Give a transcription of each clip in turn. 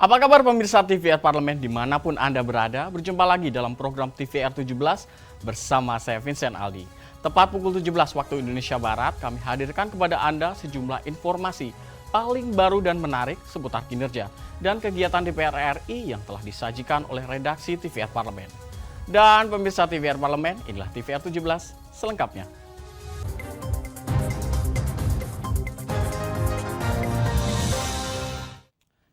Apa kabar pemirsa TVR Parlemen dimanapun Anda berada? Berjumpa lagi dalam program TVR 17 bersama saya Vincent Aldi. Tepat pukul 17 waktu Indonesia Barat, kami hadirkan kepada Anda sejumlah informasi paling baru dan menarik seputar kinerja dan kegiatan DPR RI yang telah disajikan oleh redaksi TVR Parlemen. Dan pemirsa TVR Parlemen, inilah TVR 17 selengkapnya.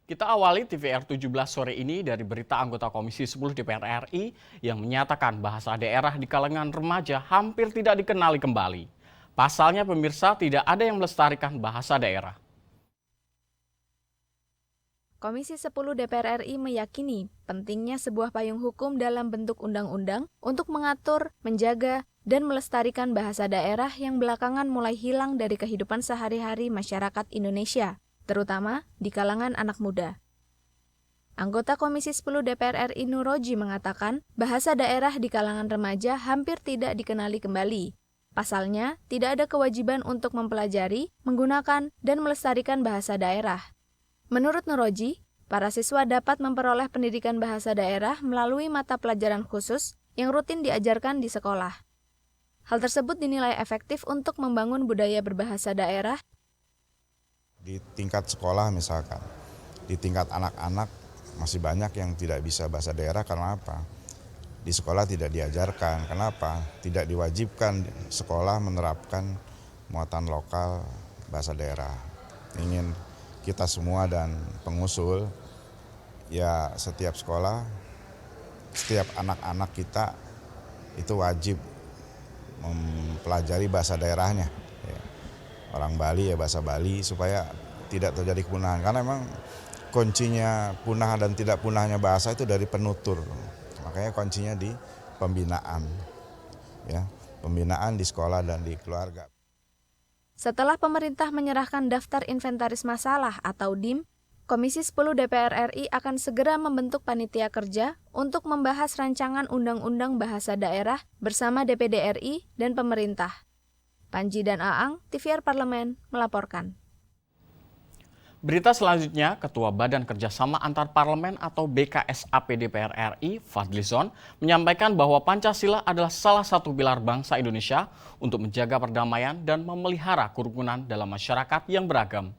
Kita awali TVR 17 sore ini dari berita anggota Komisi 10 DPR RI yang menyatakan bahasa daerah di kalangan remaja hampir tidak dikenali kembali. Pasalnya pemirsa tidak ada yang melestarikan bahasa daerah. Komisi 10 DPR RI meyakini pentingnya sebuah payung hukum dalam bentuk undang-undang untuk mengatur, menjaga, dan melestarikan bahasa daerah yang belakangan mulai hilang dari kehidupan sehari-hari masyarakat Indonesia, terutama di kalangan anak muda. Anggota Komisi 10 DPR RI Nuroji mengatakan bahasa daerah di kalangan remaja hampir tidak dikenali kembali. Pasalnya, tidak ada kewajiban untuk mempelajari, menggunakan, dan melestarikan bahasa daerah. Menurut Nuroji, para siswa dapat memperoleh pendidikan bahasa daerah melalui mata pelajaran khusus yang rutin diajarkan di sekolah. Hal tersebut dinilai efektif untuk membangun budaya berbahasa daerah. Di tingkat sekolah misalkan, di tingkat anak-anak masih banyak yang tidak bisa bahasa daerah karena apa? Di sekolah tidak diajarkan. Kenapa? Tidak diwajibkan sekolah menerapkan muatan lokal bahasa daerah. Ingin kita semua dan pengusul, ya setiap sekolah, setiap anak-anak kita itu wajib mempelajari bahasa daerahnya. Orang Bali ya bahasa Bali supaya tidak terjadi kepunahan. Karena memang kuncinya punah dan tidak punahnya bahasa itu dari penutur. Makanya kuncinya di pembinaan. Ya, pembinaan di sekolah dan di keluarga. Setelah pemerintah menyerahkan daftar inventaris masalah atau DIM, Komisi 10 DPR RI akan segera membentuk panitia kerja untuk membahas rancangan Undang-Undang Bahasa Daerah bersama DPD RI dan pemerintah. Panji dan Aang, TVR Parlemen, melaporkan. Berita selanjutnya, Ketua Badan Kerjasama Antar Parlemen atau BKSAP DPR RI, Fadlizon, menyampaikan bahwa Pancasila adalah salah satu pilar bangsa Indonesia untuk menjaga perdamaian dan memelihara kerukunan dalam masyarakat yang beragam.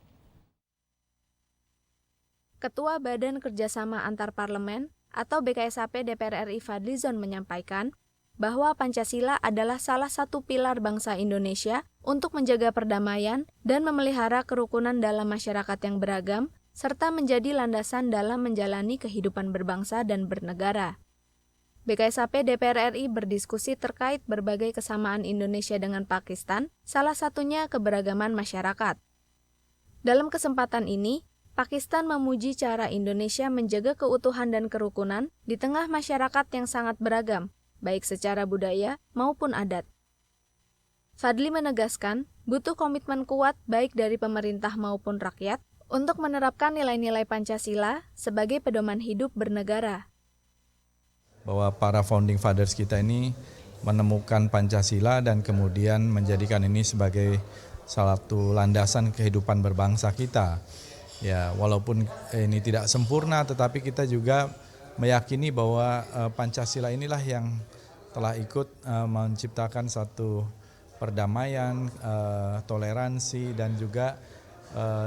Ketua Badan Kerjasama Antar Parlemen atau BKSAP DPR RI Fadlizon menyampaikan bahwa Pancasila adalah salah satu pilar bangsa Indonesia untuk menjaga perdamaian dan memelihara kerukunan dalam masyarakat yang beragam, serta menjadi landasan dalam menjalani kehidupan berbangsa dan bernegara. BKSAP DPR RI berdiskusi terkait berbagai kesamaan Indonesia dengan Pakistan, salah satunya keberagaman masyarakat. Dalam kesempatan ini, Pakistan memuji cara Indonesia menjaga keutuhan dan kerukunan di tengah masyarakat yang sangat beragam, baik secara budaya maupun adat. Fadli menegaskan, butuh komitmen kuat baik dari pemerintah maupun rakyat untuk menerapkan nilai-nilai Pancasila sebagai pedoman hidup bernegara. Bahwa para founding fathers kita ini menemukan Pancasila dan kemudian menjadikan ini sebagai salah satu landasan kehidupan berbangsa kita. Ya, walaupun ini tidak sempurna, tetapi kita juga meyakini bahwa Pancasila inilah yang telah ikut menciptakan satu perdamaian, toleransi, dan juga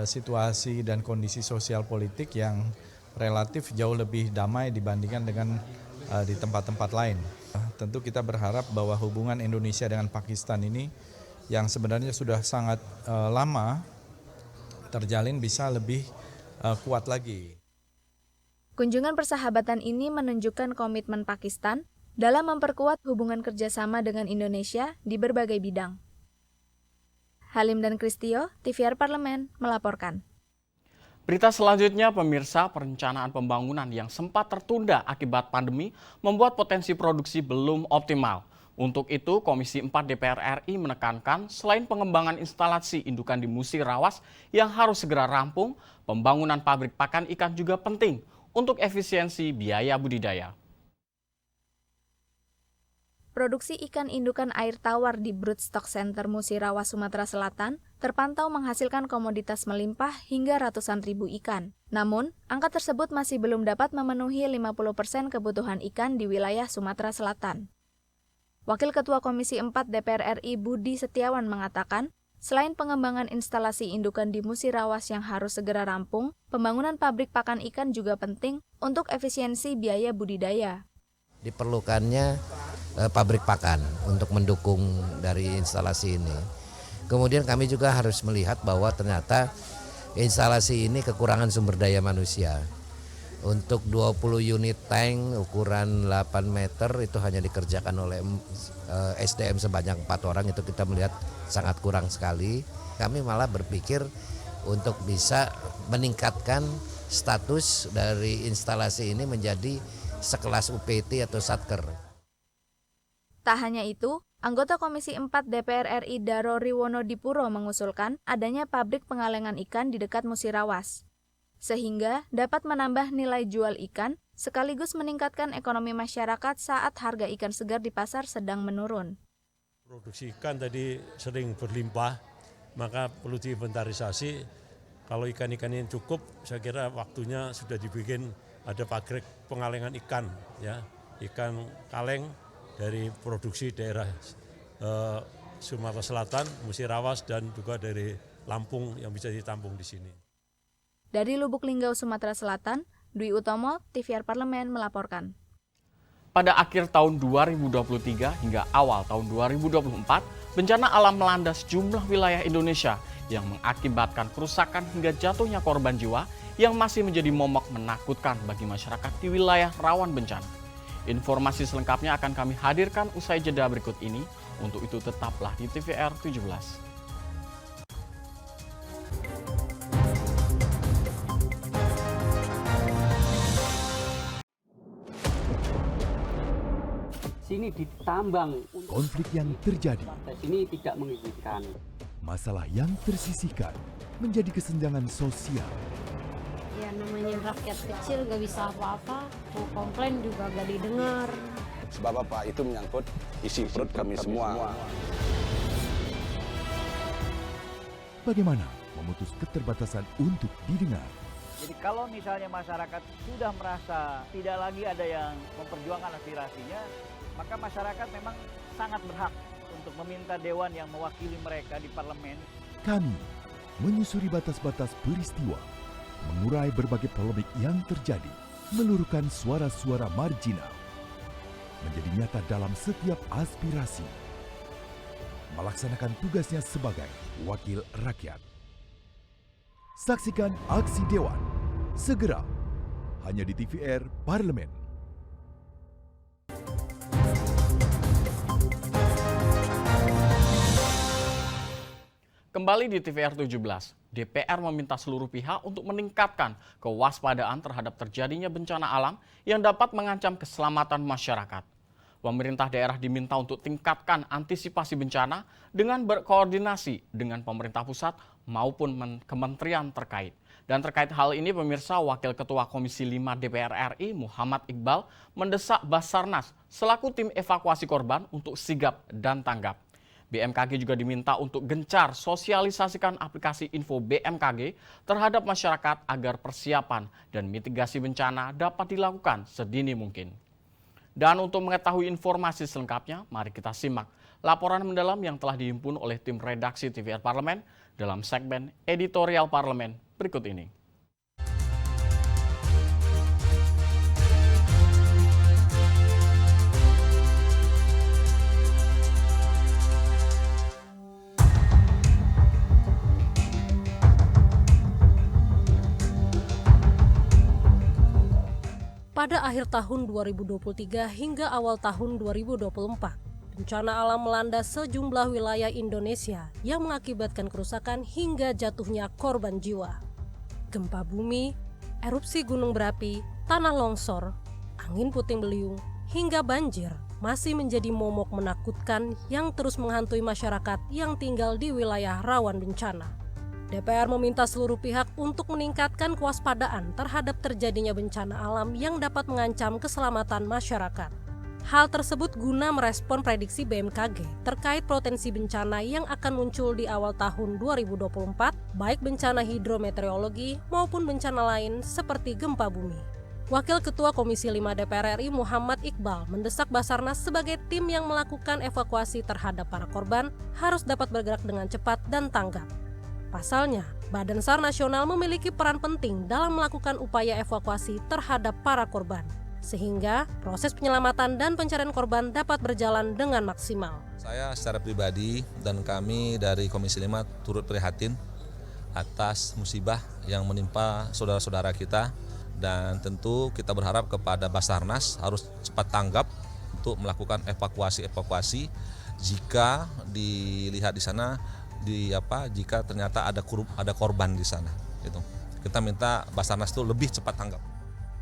situasi dan kondisi sosial politik yang relatif jauh lebih damai dibandingkan dengan di tempat-tempat lain. Tentu kita berharap bahwa hubungan Indonesia dengan Pakistan ini yang sebenarnya sudah sangat lama terjalin bisa lebih kuat lagi. Kunjungan persahabatan ini menunjukkan komitmen Pakistan dalam memperkuat hubungan kerjasama dengan Indonesia di berbagai bidang. Halim dan Kristio, TVR Parlemen, melaporkan. Berita selanjutnya, pemirsa, perencanaan pembangunan yang sempat tertunda akibat pandemi membuat potensi produksi belum optimal. Untuk itu, Komisi 4 DPR RI menekankan selain pengembangan instalasi indukan di Musirawas yang harus segera rampung, pembangunan pabrik pakan ikan juga penting untuk efisiensi biaya budidaya. Produksi ikan indukan air tawar di Broodstock Center Musirawas, Sumatera Selatan terpantau menghasilkan komoditas melimpah hingga ratusan ribu ikan. Namun, angka tersebut masih belum dapat memenuhi 50% kebutuhan ikan di wilayah Sumatera Selatan. Wakil Ketua Komisi 4 DPR RI Budi Setiawan mengatakan, selain pengembangan instalasi indukan di Musirawas yang harus segera rampung, pembangunan pabrik pakan ikan juga penting untuk efisiensi biaya budidaya. Diperlukannya pabrik pakan untuk mendukung dari instalasi ini. Kemudian kami juga harus melihat bahwa ternyata instalasi ini kekurangan sumber daya manusia. Untuk 20 unit tank ukuran 8 meter itu hanya dikerjakan oleh SDM sebanyak 4 orang, itu kita melihat sangat kurang sekali. Kami malah berpikir untuk bisa meningkatkan status dari instalasi ini menjadi sekelas UPT atau Satker. Tak hanya itu, anggota Komisi 4 DPR RI Daro Riwono Dipuro mengusulkan adanya pabrik pengalengan ikan di dekat Musirawas, sehingga dapat menambah nilai jual ikan sekaligus meningkatkan ekonomi masyarakat saat harga ikan segar di pasar sedang menurun. Produksi ikan tadi sering berlimpah, maka perlu diinventarisasi. Kalau ikan-ikan ini cukup, saya kira waktunya sudah dibikin ada pabrik pengalengan ikan, ya, ikan kaleng dari produksi daerah Sumatera Selatan, Musirawas, dan juga dari Lampung yang bisa ditampung di sini. Dari Lubuk Linggau, Sumatera Selatan, Dwi Utomo, TVR Parlemen melaporkan. Pada akhir tahun 2023 hingga awal tahun 2024, bencana alam melanda sejumlah wilayah Indonesia yang mengakibatkan kerusakan hingga jatuhnya korban jiwa yang masih menjadi momok menakutkan bagi masyarakat di wilayah rawan bencana. Informasi selengkapnya akan kami hadirkan usai jeda berikut ini. Untuk itu tetaplah di TVR 17. Sini ditambang. Konflik yang terjadi, Sini tidak mengizinkan. masalah yang tersisihkan menjadi kesenjangan sosial. Ya namanya rakyat kecil gak bisa apa-apa, mau komplain juga gak didengar. Sebab apa? Itu menyangkut isi perut kami semua. Bagaimana memutus keterbatasan untuk didengar? Jadi kalau misalnya masyarakat sudah merasa tidak lagi ada yang memperjuangkan aspirasinya, maka masyarakat memang sangat berhak untuk meminta dewan yang mewakili mereka di parlemen. Kami menyusuri batas-batas peristiwa, mengurai berbagai polemik yang terjadi, meluruhkan suara-suara marginal, menjadi nyata dalam setiap aspirasi, melaksanakan tugasnya sebagai wakil rakyat. Saksikan aksi Dewan segera hanya di TVR Parlemen. Kembali di TVR 17, DPR meminta seluruh pihak untuk meningkatkan kewaspadaan terhadap terjadinya bencana alam yang dapat mengancam keselamatan masyarakat. Pemerintah daerah diminta untuk tingkatkan antisipasi bencana dengan berkoordinasi dengan pemerintah pusat maupun kementerian terkait. Dan terkait hal ini, pemirsa, Wakil Ketua Komisi 5 DPR RI Muhammad Iqbal mendesak Basarnas selaku tim evakuasi korban untuk sigap dan tanggap. BMKG juga diminta untuk gencar sosialisasikan aplikasi info BMKG terhadap masyarakat agar persiapan dan mitigasi bencana dapat dilakukan sedini mungkin. Dan untuk mengetahui informasi selengkapnya, mari kita simak laporan mendalam yang telah dihimpun oleh tim redaksi TVR Parlemen dalam segmen Editorial Parlemen berikut ini. Pada akhir tahun 2023 hingga awal tahun 2024, bencana alam melanda sejumlah wilayah Indonesia yang mengakibatkan kerusakan hingga jatuhnya korban jiwa. Gempa bumi, erupsi gunung berapi, tanah longsor, angin puting beliung, hingga banjir masih menjadi momok menakutkan yang terus menghantui masyarakat yang tinggal di wilayah rawan bencana. DPR meminta seluruh pihak untuk meningkatkan kewaspadaan terhadap terjadinya bencana alam yang dapat mengancam keselamatan masyarakat. Hal tersebut guna merespon prediksi BMKG terkait potensi bencana yang akan muncul di awal tahun 2024, baik bencana hidrometeorologi maupun bencana lain seperti gempa bumi. Wakil Ketua Komisi 5 DPR RI Muhammad Iqbal mendesak Basarnas sebagai tim yang melakukan evakuasi terhadap para korban harus dapat bergerak dengan cepat dan tanggap. Pasalnya, Badan SAR Nasional memiliki peran penting dalam melakukan upaya evakuasi terhadap para korban, sehingga proses penyelamatan dan pencarian korban dapat berjalan dengan maksimal. Saya secara pribadi dan kami dari Komisi 5 turut prihatin atas musibah yang menimpa saudara-saudara kita, dan tentu kita berharap kepada Basarnas harus cepat tanggap untuk melakukan evakuasi jika dilihat di sana jika ternyata ada korban di sana. Gitu. Kita minta Basarnas itu lebih cepat tanggap.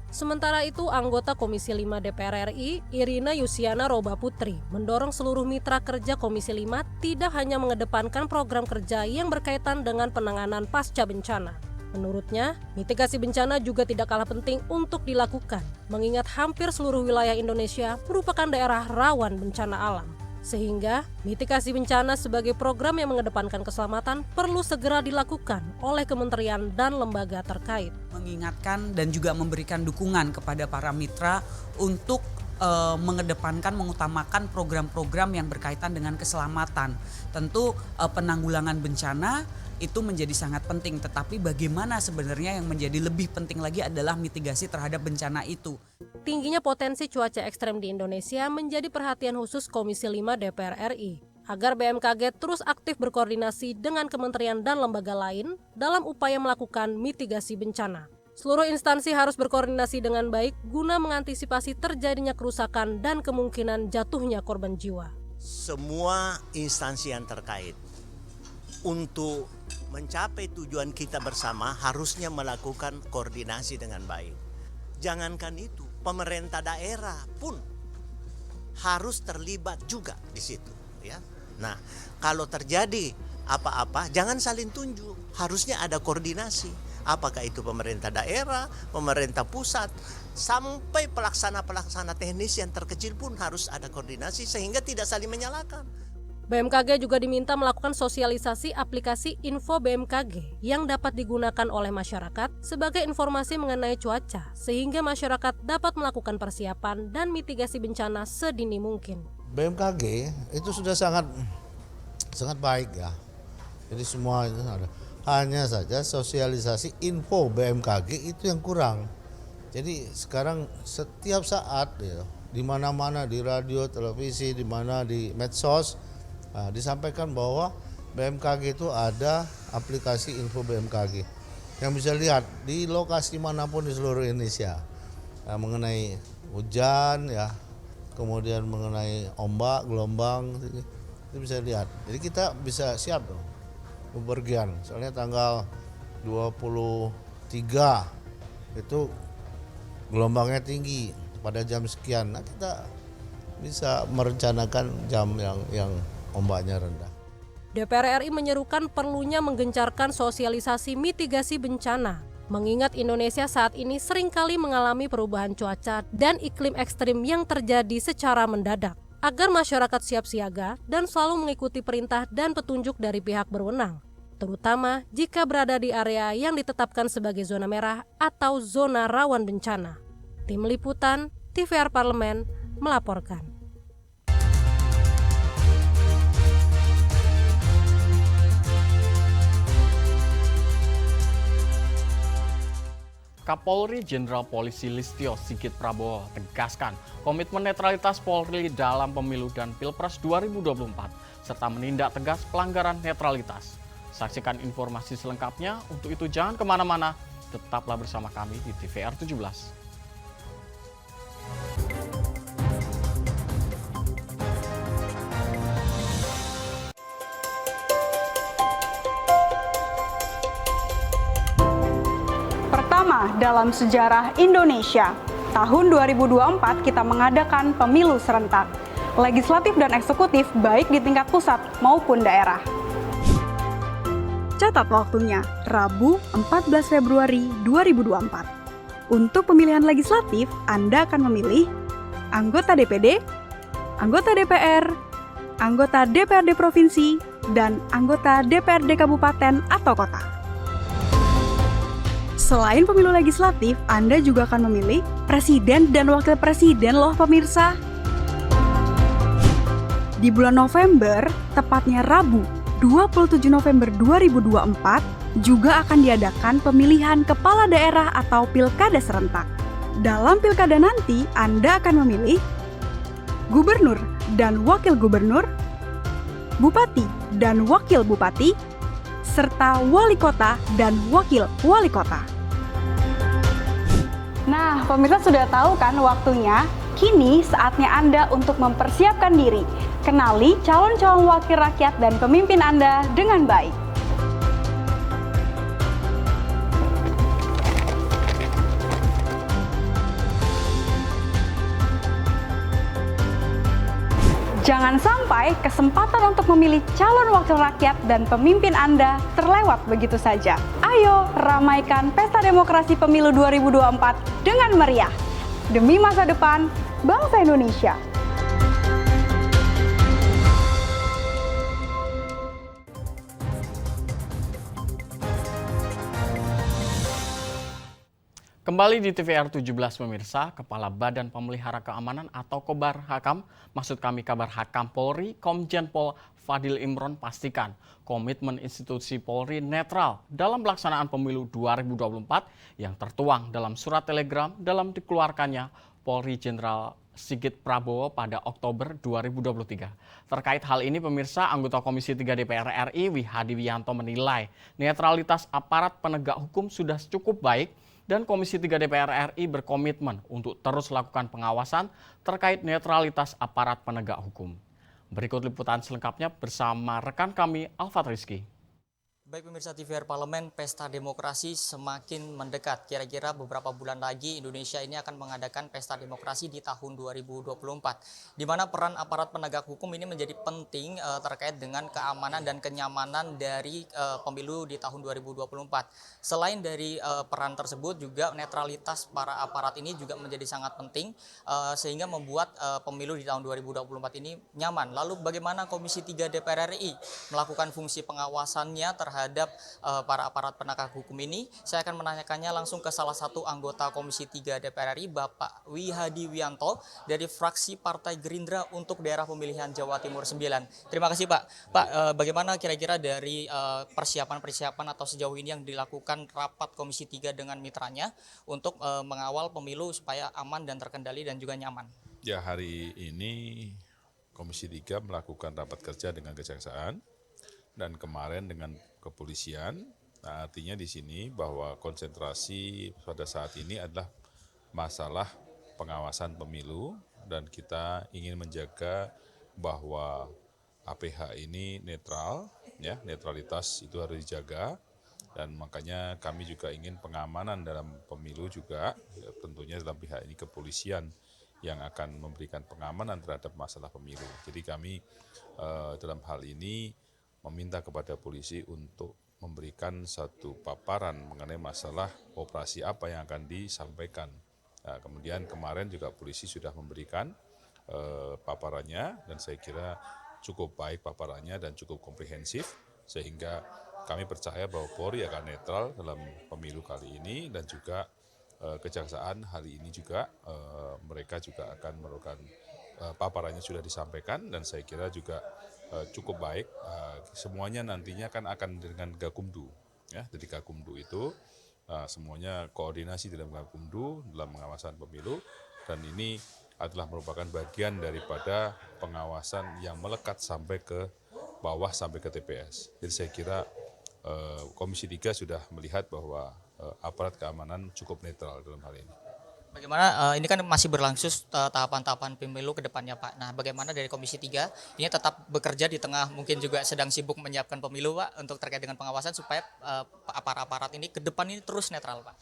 Sementara itu, anggota Komisi 5 DPR RI, Irina Yusiana Roba Putri, mendorong seluruh mitra kerja Komisi 5 tidak hanya mengedepankan program kerja yang berkaitan dengan penanganan pasca bencana. Menurutnya, mitigasi bencana juga tidak kalah penting untuk dilakukan, mengingat hampir seluruh wilayah Indonesia merupakan daerah rawan bencana alam. Sehingga, mitigasi bencana sebagai program yang mengedepankan keselamatan perlu segera dilakukan oleh kementerian dan lembaga terkait. Mengingatkan dan juga memberikan dukungan kepada para mitra untuk mengedepankan, mengutamakan program-program yang berkaitan dengan keselamatan. Tentu penanggulangan bencana itu menjadi sangat penting, tetapi bagaimana sebenarnya yang menjadi lebih penting lagi adalah mitigasi terhadap bencana itu. Tingginya potensi cuaca ekstrem di Indonesia menjadi perhatian khusus Komisi 5 DPR RI, agar BMKG terus aktif berkoordinasi dengan kementerian dan lembaga lain dalam upaya melakukan mitigasi bencana. Seluruh instansi harus berkoordinasi dengan baik guna mengantisipasi terjadinya kerusakan dan kemungkinan jatuhnya korban jiwa. Semua instansi yang terkait untuk mencapai tujuan kita bersama harusnya melakukan koordinasi dengan baik. Jangankan itu, pemerintah daerah pun harus terlibat juga di situ, ya. Nah, kalau terjadi apa-apa jangan saling tunjuk, harusnya ada koordinasi. Apakah itu pemerintah daerah, pemerintah pusat, sampai pelaksana teknis yang terkecil pun harus ada koordinasi sehingga tidak saling menyalahkan. BMKG juga diminta melakukan sosialisasi aplikasi Info BMKG yang dapat digunakan oleh masyarakat sebagai informasi mengenai cuaca, sehingga masyarakat dapat melakukan persiapan dan mitigasi bencana sedini mungkin. BMKG itu sudah sangat baik ya. Jadi semua itu ada. Hanya saja sosialisasi info BMKG itu yang kurang. Jadi sekarang setiap saat ya, di mana-mana, di radio, televisi, di mana di medsos, disampaikan bahwa BMKG itu ada aplikasi info BMKG yang bisa lihat di lokasi manapun di seluruh Indonesia, mengenai hujan ya, kemudian mengenai ombak, gelombang, itu bisa lihat. Jadi kita bisa siap dong bepergian. Soalnya tanggal 23 itu gelombangnya tinggi pada jam sekian. Nah, kita bisa merencanakan jam yang ombaknya rendah. DPR RI menyerukan perlunya menggencarkan sosialisasi mitigasi bencana, mengingat Indonesia saat ini seringkali mengalami perubahan cuaca dan iklim ekstrim yang terjadi secara mendadak, agar masyarakat siap siaga dan selalu mengikuti perintah dan petunjuk dari pihak berwenang, terutama jika berada di area yang ditetapkan sebagai zona merah atau zona rawan bencana. Tim Liputan, TVR Parlemen, melaporkan. Kapolri Jenderal Polisi Listio Sigit Prabowo tegaskan komitmen netralitas Polri dalam pemilu dan Pilpres 2024 serta menindak tegas pelanggaran netralitas. Saksikan informasi selengkapnya. Untuk itu jangan kemana-mana, tetaplah bersama kami di TVR 17. Pertama dalam sejarah Indonesia, tahun 2024 kita mengadakan pemilu serentak, legislatif dan eksekutif baik di tingkat pusat maupun daerah. Catat waktunya, Rabu 14 Februari 2024. Untuk pemilihan legislatif, Anda akan memilih anggota DPD, anggota DPR, anggota DPRD Provinsi, dan anggota DPRD Kabupaten atau Kota. Selain pemilu legislatif, Anda juga akan memilih presiden dan wakil presiden loh pemirsa. Di bulan November, tepatnya Rabu, 27 November 2024, juga akan diadakan pemilihan kepala daerah atau pilkada serentak. Dalam pilkada nanti, Anda akan memilih gubernur dan wakil gubernur, bupati dan wakil bupati, serta wali kota dan wakil wali kota. Nah, pemirsa sudah tahu kan waktunya? Kini saatnya Anda untuk mempersiapkan diri. Kenali calon-calon wakil rakyat dan pemimpin Anda dengan baik. Jangan sampai kesempatan untuk memilih calon wakil rakyat dan pemimpin Anda terlewat begitu saja. Ayo ramaikan Pesta Demokrasi Pemilu 2024 dengan meriah. Demi masa depan bangsa Indonesia. Kembali di TVR 17 pemirsa, Kepala Badan Pemelihara Keamanan atau Kobar Hakam, maksud kami Kabar Hakam Polri, Komjen Pol Fadil Imron pastikan komitmen institusi Polri netral dalam pelaksanaan pemilu 2024 yang tertuang dalam surat telegram dalam dikeluarkannya Polri Jenderal Sigit Prabowo pada Oktober 2023. Terkait hal ini pemirsa, anggota Komisi 3 DPR RI Wihadi Wiyanto menilai netralitas aparat penegak hukum sudah cukup baik dan Komisi 3 DPR RI berkomitmen untuk terus lakukan pengawasan terkait netralitas aparat penegak hukum. Berikut liputan selengkapnya bersama rekan kami Alfat Rizky. Baik pemirsa TVR Parlemen, Pesta Demokrasi semakin mendekat. Kira-kira beberapa bulan lagi Indonesia ini akan mengadakan Pesta Demokrasi di tahun 2024. Di mana peran aparat penegak hukum ini menjadi penting terkait dengan keamanan dan kenyamanan dari pemilu di tahun 2024. Selain dari peran tersebut juga netralitas para aparat ini juga menjadi sangat penting sehingga membuat pemilu di tahun 2024 ini nyaman. Lalu bagaimana Komisi 3 DPR RI melakukan fungsi pengawasannya terhadap para aparat penegak hukum ini? Saya akan menanyakannya langsung ke salah satu anggota Komisi 3 DPR RI, Bapak Wihadi Wiyanto dari fraksi Partai Gerindra untuk daerah pemilihan Jawa Timur 9. Terima kasih Pak. Pak, bagaimana kira-kira dari persiapan-persiapan atau sejauh ini yang dilakukan rapat Komisi 3 dengan mitranya untuk mengawal pemilu supaya aman dan terkendali dan juga nyaman? Ya, hari ini Komisi 3 melakukan rapat kerja dengan Kejaksaan dan kemarin dengan kepolisian. Nah, artinya di sini bahwa konsentrasi pada saat ini adalah masalah pengawasan pemilu dan kita ingin menjaga bahwa APH ini netral, ya, netralitas itu harus dijaga dan makanya kami juga ingin pengamanan dalam pemilu juga, ya, tentunya dalam pihak ini kepolisian yang akan memberikan pengamanan terhadap masalah pemilu. Jadi kami dalam hal ini meminta kepada polisi untuk memberikan satu paparan mengenai masalah operasi apa yang akan disampaikan. Nah, kemudian kemarin juga polisi sudah memberikan paparannya dan saya kira cukup baik paparannya dan cukup komprehensif sehingga kami percaya bahwa Polri akan netral dalam pemilu kali ini dan juga Kejaksaan hari ini juga mereka juga akan melakukan paparannya sudah disampaikan dan saya kira juga cukup baik. Semuanya nantinya kan akan dengan Gakumdu, ya. Jadi Gakumdu itu semuanya koordinasi dalam Gakumdu dalam pengawasan pemilu dan ini adalah merupakan bagian daripada pengawasan yang melekat sampai ke bawah sampai ke TPS. Jadi saya kira Komisi 3 sudah melihat bahwa aparat keamanan cukup netral dalam hal ini. Bagaimana ini kan masih berlangsung tahapan-tahapan pemilu ke depannya Pak. Nah, bagaimana dari Komisi 3 ini tetap bekerja di tengah mungkin juga sedang sibuk menyiapkan pemilu Pak untuk terkait dengan pengawasan supaya aparat-aparat ini ke depan ini terus netral Pak.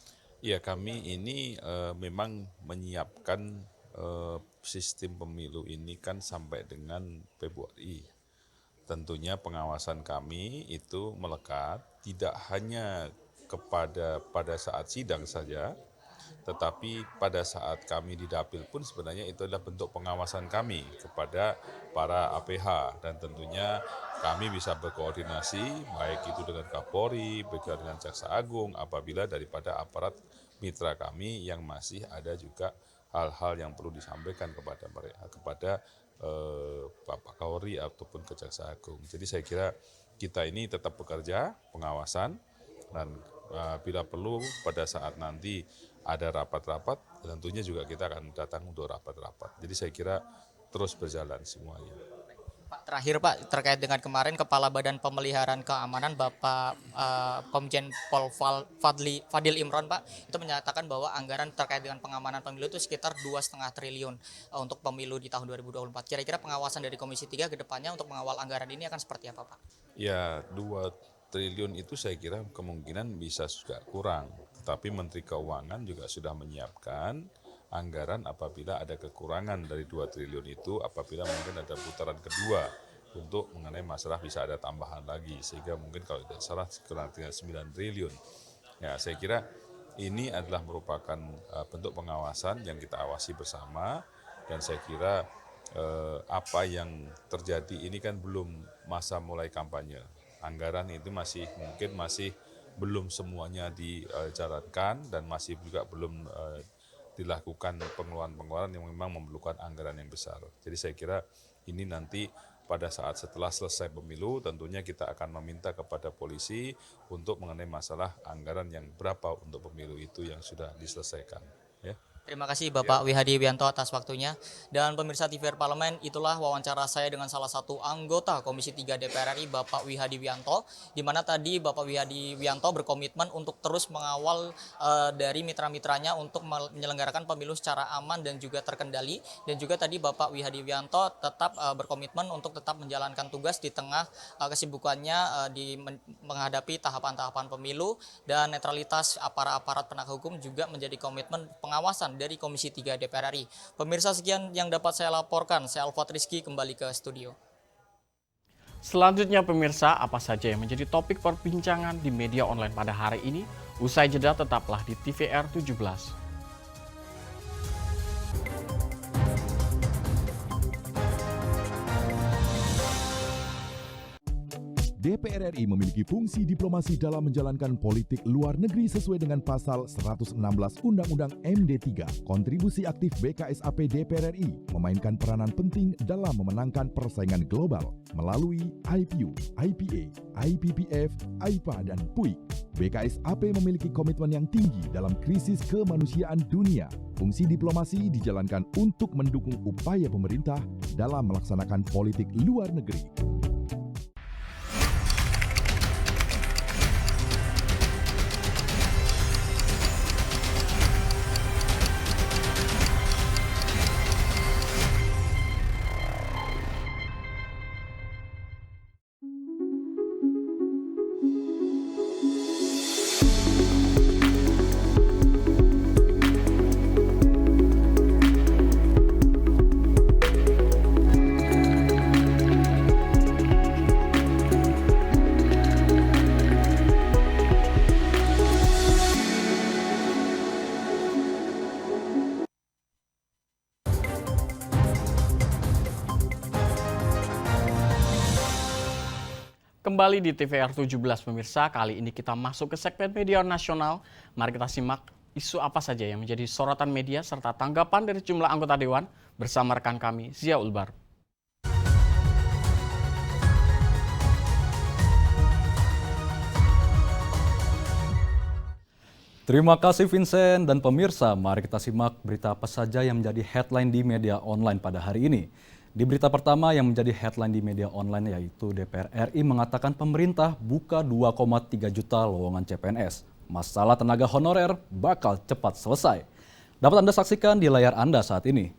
Ya, kami ini memang menyiapkan sistem pemilu ini kan sampai dengan Februari. Tentunya pengawasan kami itu melekat tidak hanya pada saat sidang saja, tetapi pada saat kami di Dapil pun sebenarnya itu adalah bentuk pengawasan kami kepada para APH, dan tentunya kami bisa berkoordinasi baik itu dengan Kapolri, baik dengan Jaksa Agung apabila daripada aparat mitra kami yang masih ada juga hal-hal yang perlu disampaikan kepada mereka, kepada Bapak Kapolri ataupun ke Jaksa Agung. Jadi saya kira kita ini tetap bekerja pengawasan, dan bila perlu pada saat nanti ada rapat-rapat, tentunya juga kita akan datang untuk rapat-rapat. Jadi saya kira terus berjalan semuanya. Pak, terakhir Pak, terkait dengan kemarin Kepala Badan Pemeliharaan Keamanan Bapak Komjen Pol Fadil Imron Pak, itu menyatakan bahwa anggaran terkait dengan pengamanan pemilu itu sekitar 2,5 triliun untuk pemilu di tahun 2024. Kira-kira pengawasan dari Komisi 3 ke depannya untuk mengawal anggaran ini akan seperti apa Pak? Ya, 2 triliun itu saya kira kemungkinan bisa juga kurang. Tetapi Menteri Keuangan juga sudah menyiapkan anggaran apabila ada kekurangan dari 2 triliun itu, apabila mungkin ada putaran kedua untuk mengenai masalah bisa ada tambahan lagi, sehingga mungkin kalau tidak salah kurang 9 triliun. Ya, saya kira ini adalah merupakan bentuk pengawasan yang kita awasi bersama, dan saya kira apa yang terjadi ini kan belum masa mulai kampanye. Anggaran itu masih belum semuanya dijalankan, dan masih juga belum dilakukan pengeluaran-pengeluaran yang memang memerlukan anggaran yang besar. Jadi saya kira ini nanti pada saat setelah selesai pemilu tentunya kita akan meminta kepada polisi untuk mengenai masalah anggaran yang berapa untuk pemilu itu yang sudah diselesaikan. Ya. Terima kasih Bapak Wihadi Wianto atas waktunya. Dan pemirsa TVR Parlemen, itulah wawancara saya dengan salah satu anggota Komisi 3 DPR RI, Bapak Wihadi Wianto, di mana tadi Bapak Wihadi Wianto berkomitmen untuk terus mengawal dari mitra-mitranya untuk menyelenggarakan pemilu secara aman dan juga terkendali. Dan juga tadi Bapak Wihadi Wianto tetap berkomitmen untuk tetap menjalankan tugas di tengah kesibukannya di menghadapi tahapan-tahapan pemilu, dan netralitas aparat penegak hukum juga menjadi komitmen pengawasan dari Komisi 3 DPR RI. Pemirsa, sekian yang dapat saya laporkan. Saya Alfat Rizky kembali ke studio. Selanjutnya pemirsa, apa saja yang menjadi topik perbincangan di media online pada hari ini? Usai jeda tetaplah di TVR 17. DPR RI memiliki fungsi diplomasi dalam menjalankan politik luar negeri sesuai dengan pasal 116 Undang-Undang MD 3. Kontribusi aktif BKSAP DPR RI memainkan peranan penting dalam memenangkan persaingan global melalui IPU, IPA, IPPF, AIPA, dan PUIK. BKSAP memiliki komitmen yang tinggi dalam krisis kemanusiaan dunia. Fungsi diplomasi dijalankan untuk mendukung upaya pemerintah dalam melaksanakan politik luar negeri. Kembali di TVR 17 pemirsa, kali ini kita masuk ke segmen media nasional. Mari kita simak isu apa saja yang menjadi sorotan media serta tanggapan dari jumlah anggota Dewan bersama rekan kami Zia Ulbar. Terima kasih Vincent dan pemirsa, mari kita simak berita apa saja yang menjadi headline di media online pada hari ini. Di berita pertama yang menjadi headline di media online yaitu DPR RI mengatakan pemerintah buka 2,3 juta lowongan CPNS. Masalah tenaga honorer bakal cepat selesai. Dapat Anda saksikan di layar Anda saat ini.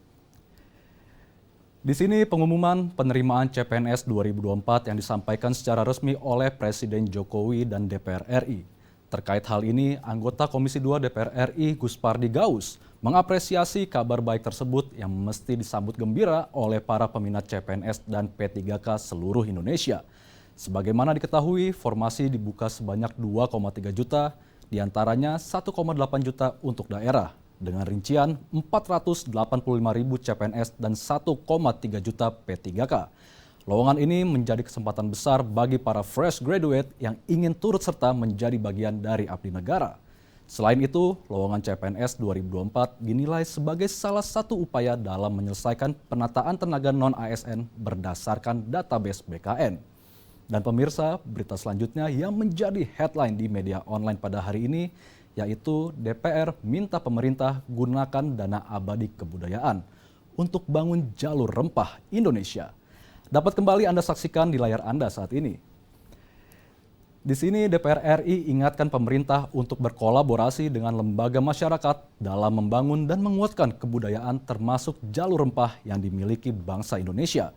Di sini pengumuman penerimaan CPNS 2024 yang disampaikan secara resmi oleh Presiden Jokowi dan DPR RI. Terkait hal ini, anggota Komisi 2 DPR RI Guspardi Gaus mengapresiasi kabar baik tersebut yang mesti disambut gembira oleh para peminat CPNS dan P3K seluruh Indonesia. Sebagaimana diketahui, formasi dibuka sebanyak 2,3 juta diantaranya 1,8 juta untuk daerah, dengan rincian 485.000 CPNS dan 1,3 juta P3K. Lowongan ini menjadi kesempatan besar bagi para fresh graduate yang ingin turut serta menjadi bagian dari abdi negara. Selain itu, lowongan CPNS 2024 dinilai sebagai salah satu upaya dalam menyelesaikan penataan tenaga non-ASN berdasarkan database BKN. Dan pemirsa, berita selanjutnya yang menjadi headline di media online pada hari ini, yaitu DPR minta pemerintah gunakan dana abadi kebudayaan untuk bangun jalur rempah Indonesia. Dapat kembali Anda saksikan di layar Anda saat ini. Di sini DPR RI ingatkan pemerintah untuk berkolaborasi dengan lembaga masyarakat dalam membangun dan menguatkan kebudayaan termasuk jalur rempah yang dimiliki bangsa Indonesia.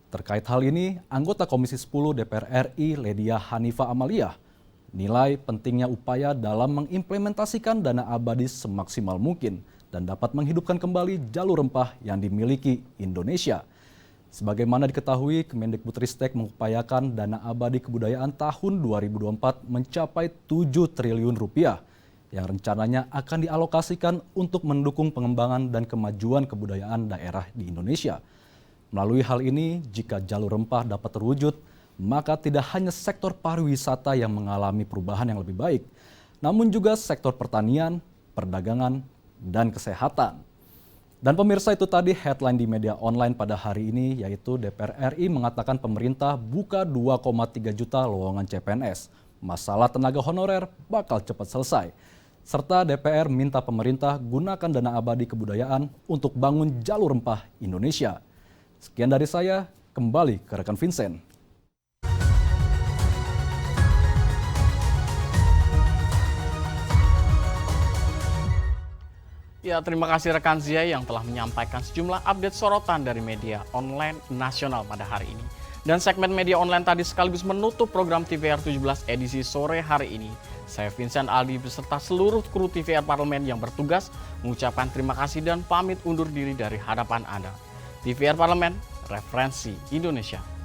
Terkait hal ini, anggota Komisi 10 DPR RI Ledia Hanifa Amalia nilai pentingnya upaya dalam mengimplementasikan dana abadi semaksimal mungkin dan dapat menghidupkan kembali jalur rempah yang dimiliki Indonesia. Sebagaimana diketahui, Kemendikbudristek mengupayakan dana abadi kebudayaan tahun 2024 mencapai 7 triliun rupiah yang rencananya akan dialokasikan untuk mendukung pengembangan dan kemajuan kebudayaan daerah di Indonesia. Melalui hal ini, jika jalur rempah dapat terwujud, maka tidak hanya sektor pariwisata yang mengalami perubahan yang lebih baik, namun juga sektor pertanian, perdagangan, dan kesehatan. Dan pemirsa, itu tadi headline di media online pada hari ini, yaitu DPR RI mengatakan pemerintah buka 2,3 juta lowongan CPNS. Masalah tenaga honorer bakal cepat selesai. Serta DPR minta pemerintah gunakan dana abadi kebudayaan untuk bangun jalur rempah Indonesia. Sekian dari saya, kembali ke rekan Vincent. Ya, terima kasih rekan Zia yang telah menyampaikan sejumlah update sorotan dari media online nasional pada hari ini. Dan segmen media online tadi sekaligus menutup program TVR 17 edisi sore hari ini. Saya Vincent Aldi beserta seluruh kru TVR Parlemen yang bertugas mengucapkan terima kasih dan pamit undur diri dari hadapan Anda. TVR Parlemen, referensi Indonesia.